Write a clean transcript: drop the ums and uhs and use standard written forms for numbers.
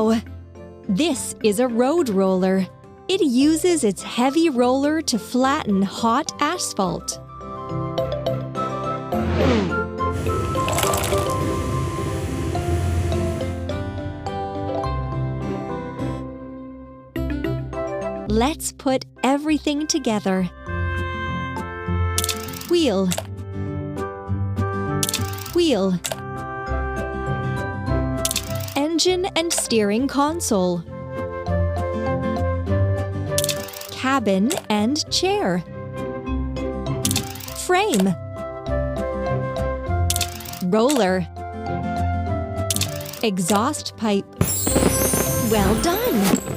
Wow! This is a road roller. It uses its heavy roller to flatten hot asphalt. Let's put everything together. Wheel, wheel, engine and steering console, cabin and chair, frame, roller, exhaust pipe. Well done!